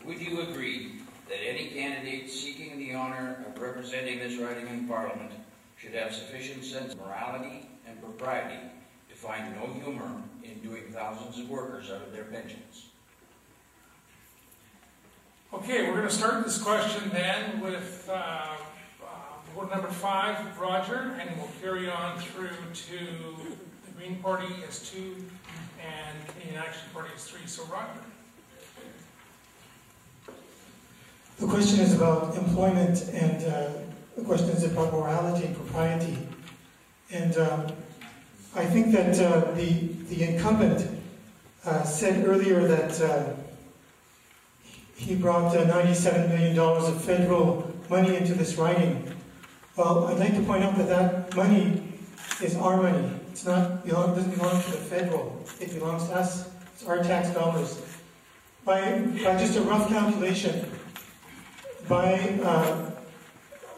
would you agree that any candidate seeking the honor of representing this riding in Parliament should have sufficient sense of morality and propriety to find no humor in doing thousands of workers out of their pensions? Okay, we're going to start this question then with vote number 5, Roger, and we'll carry on through to the Green Party as 2 and Canadian Action Party as 3. So Roger. The question is about employment, and the question is about morality and propriety. And I think that the incumbent said earlier that he brought $97 million of federal money into this riding. Well, I'd like to point out that that money is our money. It's not doesn't belong to the federal. It belongs to us. It's our tax dollars. By just a rough calculation, by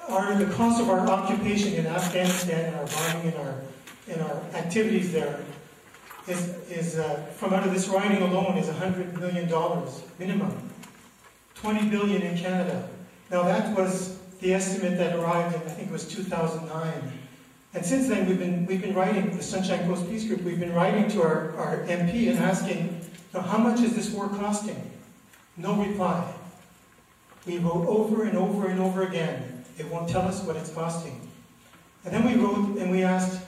the cost of our occupation in Afghanistan and our bombing and our activities there is from out of this riding alone is $100 million minimum. 20 billion in Canada. Now that was the estimate that arrived in, I think it was 2009. And since then we've been writing, the Sunshine Coast Peace Group, we've been writing to our MP and asking, how much is this war costing? No reply. We wrote over and over and over again. It won't tell us what it's costing. And then we wrote and we asked,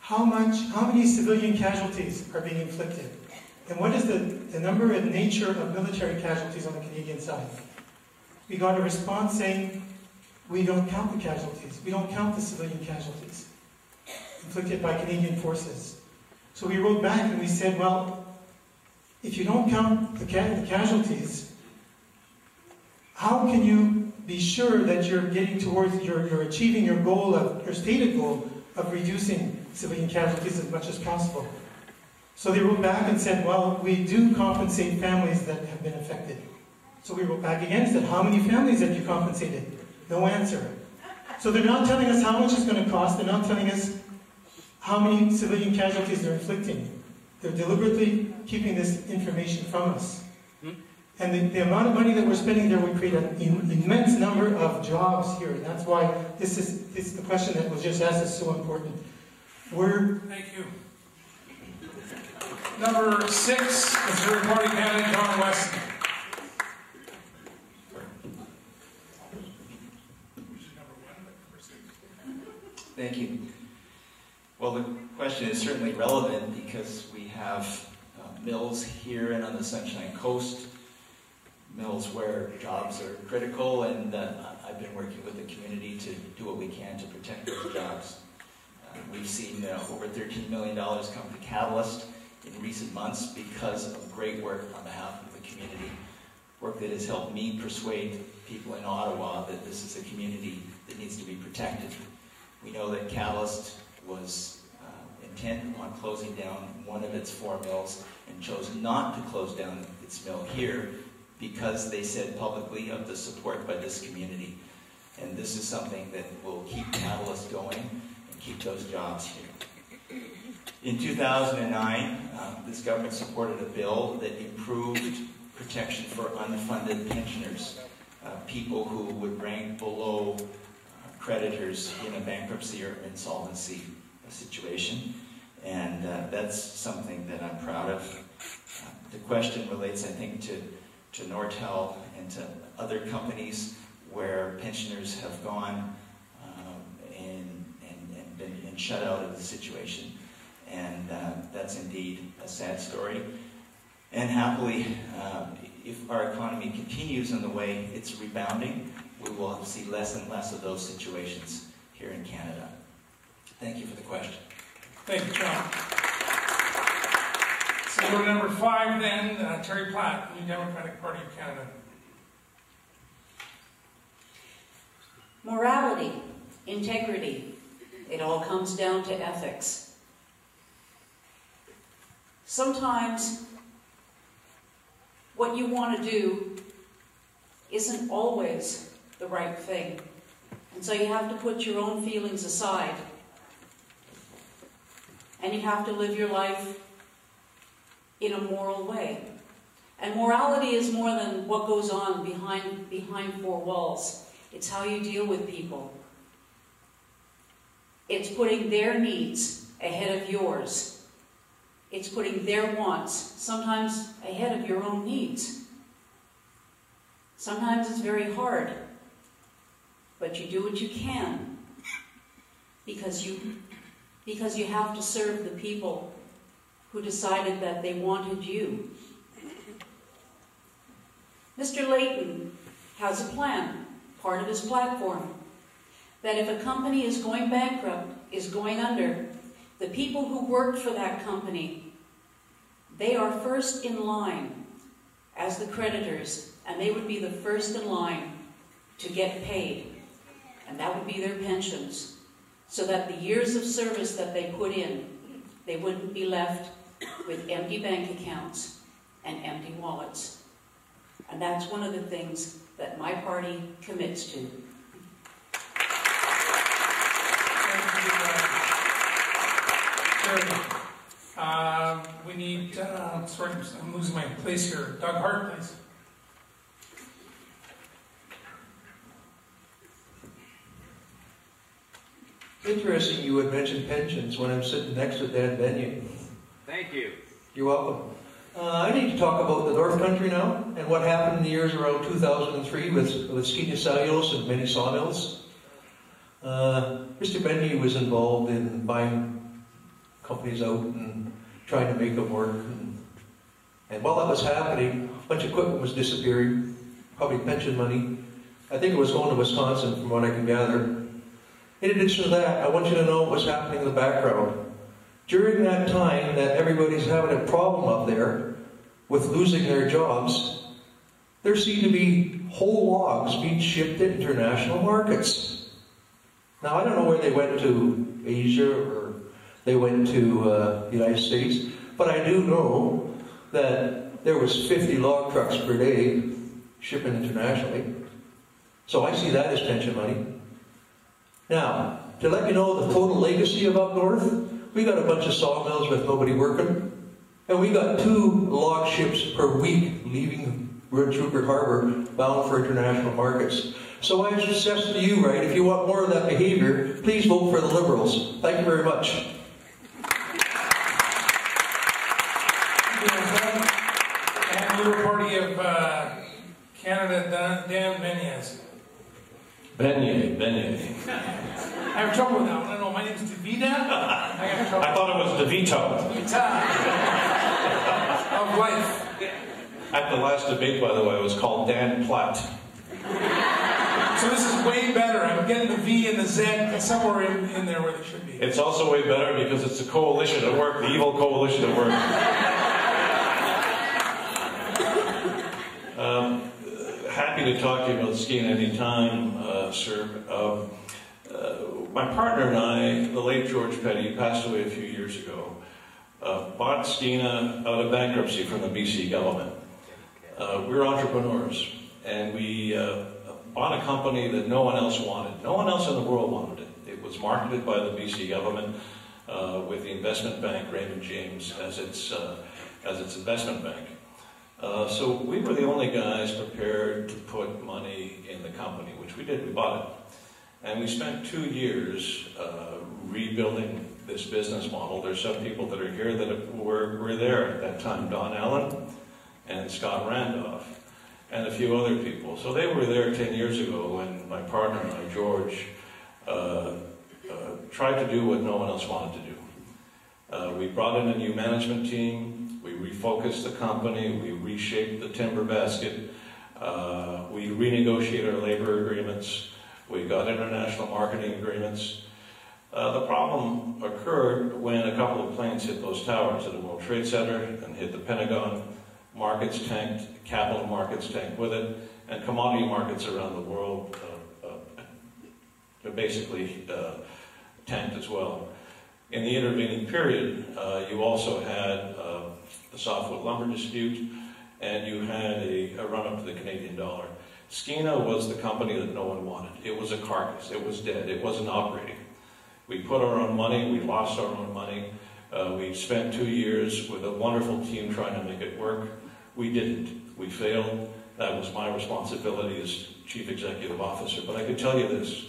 how many civilian casualties are being inflicted? And what is the number and nature of military casualties on the Canadian side? We got a response saying, we don't count the casualties. We don't count the civilian casualties inflicted by Canadian forces. So we wrote back and we said, well, if you don't count the casualties, how can you be sure that you're getting towards, you're achieving your goal of, your stated goal of reducing civilian casualties as much as possible? So they wrote back and said, well, we do compensate families that have been affected. So we wrote back again and said, how many families have you compensated? No answer. So they're not telling us how much it's going to cost. They're not telling us how many civilian casualties they're inflicting. They're deliberately keeping this information from us. And the amount of money that we're spending there would create an immense number of jobs here. And that's why this the question that was just asked is so important. Thank you. Number 6, Conservative Party candidate John Weston. Thank you. Well, the question is certainly relevant because we have mills here and on the Sunshine Coast, mills where jobs are critical, and I've been working with the community to do what we can to protect those jobs. We've seen over $13 million come to Catalyst in recent months because of great work on behalf of the community, work that has helped me persuade people in Ottawa that this is a community that needs to be protected. We know that Catalyst was intent on closing down one of its 4 mills and chose not to close down its mill here because they said publicly of the support by this community. And this is something that will keep Catalyst going and keep those jobs here. In 2009, this government supported a bill that improved protection for unfunded pensioners, people who would rank below creditors in a bankruptcy or insolvency situation. And that's something that I'm proud of. The question relates, I think, to Nortel and to other companies where pensioners have gone and been shut out of the situation. And that's indeed a sad story. And happily, if our economy continues in the way it's rebounding, we will see less and less of those situations here in Canada. Thank you for the question. Thank you, John. So go to number 5 then, Terry Platt, New Democratic Party of Canada. Morality, integrity, it all comes down to ethics. Sometimes what you want to do isn't always the right thing. And so you have to put your own feelings aside. And you have to live your life in a moral way. And morality is more than what goes on behind four walls. It's how you deal with people. It's putting their needs ahead of yours. It's putting their wants, sometimes ahead of your own needs. Sometimes it's very hard, but you do what you can because you have to serve the people who decided that they wanted you. Mr. Layton has a plan, part of his platform, that if a company is going bankrupt, is going under, the people who worked for that company, they are first in line as the creditors, and they would be the first in line to get paid. And that would be their pensions, so that the years of service that they put in, they wouldn't be left with empty bank accounts and empty wallets. And that's one of the things that my party commits to. We need, sorry, I'm losing my place here. Doug Hart, please. Interesting you would mention pensions when I'm sitting next to Dan Benyon. Thank you. You're welcome. I need to talk about the North Country now and what happened in the years around 2003 with Skeena Cellulose and many sawmills. Mr. Benyon was involved in buying companies out and trying to make them work. And while that was happening, a bunch of equipment was disappearing, probably pension money. I think it was going to Wisconsin from what I can gather. In addition to that, I want you to know what was happening in the background. During that time that everybody's having a problem up there with losing their jobs, there seemed to be whole logs being shipped to international markets. Now, I don't know where they went to, Asia or they went to the United States, but I do know that there was 50 log trucks per day shipping internationally. So I see that as pension money. Now, to let you know the total legacy of up north, we got a bunch of sawmills with nobody working, and we got 2 log ships per week leaving Prince Rupert Harbor bound for international markets. So I suggest to you, right, if you want more of that behavior, please vote for the Liberals. Thank you very much. And Liberal Party of Canada, Dan Benyon. Beignet. I have trouble with that one. I don't know. My name's DeVita. I thought it was DeVito. DeVita. Of life. At the last debate, by the way, it was called Dan Platt. So this is way better. I'm getting the V and the Z somewhere in there where they should be. It's also way better because it's a coalition at work, the evil coalition at work. Happy to talk to you about skiing anytime, sir. My partner and I, the late George Petty, passed away a few years ago, bought Skeena out of bankruptcy from the BC government. We're entrepreneurs, and we bought a company that no one else wanted. No one else in the world wanted it. It was marketed by the BC government with the investment bank, Raymond James, as its investment bank. So we were the only guys prepared to put money in the company, which we did. We bought it. And we spent 2 years rebuilding this business model. There's some people that are here that were there at that time. Don Allen and Scott Randolph and a few other people. So they were there 10 years ago when my partner and I, George, tried to do what no one else wanted to do. We brought in a new management team. We refocused the company. We reshaped the timber basket. We renegotiated our labor agreements. We got international marketing agreements. The problem occurred when a couple of planes hit those towers at the World Trade Center and hit the Pentagon. Markets tanked, capital markets tanked with it, and commodity markets around the world basically tanked as well. In the intervening period, you also had the softwood lumber dispute, and you had a run-up to the Canadian dollar. Skeena was the company that no one wanted. It was a carcass. It was dead. It wasn't operating. We put our own money. We lost our own money. We spent 2 years with a wonderful team trying to make it work. We didn't. We failed, that was my responsibility as Chief Executive Officer. But I could tell you this,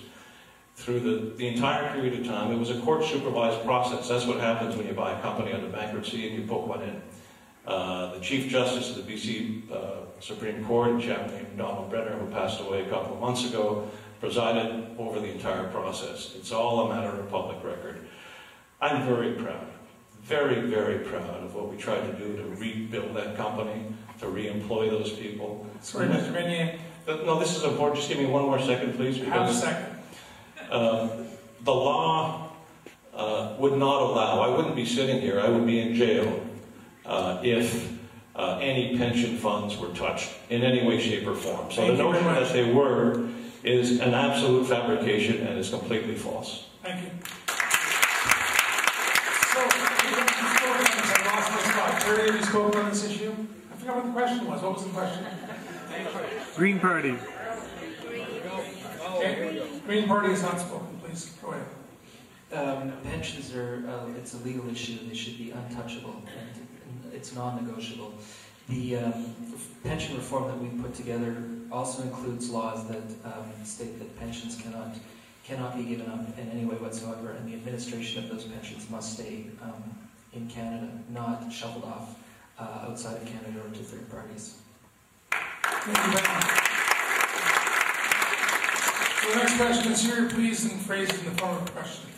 through the entire period of time, it was a court-supervised process. That's what happens when you buy a company under bankruptcy and you put one in. The Chief Justice of the BC Supreme Court, a chap named Donald Brenner, who passed away a couple of months ago, presided over the entire process. It's all a matter of public record. I'm very proud, very, very proud of what we tried to do to rebuild that company, to re-employ those people. Sorry, Mr. Benier. No, this is important. Just give me one more second, please. Half a second. The law would not allow, I wouldn't be sitting here, I would be in jail if any pension funds were touched in any way, shape, or form. So the notion that they were is an absolute fabrication and is completely false. Thank you. So, I lost my spot. Terry, have you spoken on this issue? I forgot what the question was. What was the question? Green Party. Okay. Green Party has not spoken. Please, go ahead. Pensions are, it's a legal issue, they should be untouchable, and it's non-negotiable. The pension reform that we put together also includes laws that state that pensions cannot be given up in any way whatsoever, and the administration of those pensions must stay in Canada, not shuffled off outside of Canada or to third parties. Thank you very much. So the next question is here, please, and phrased in the form of a question.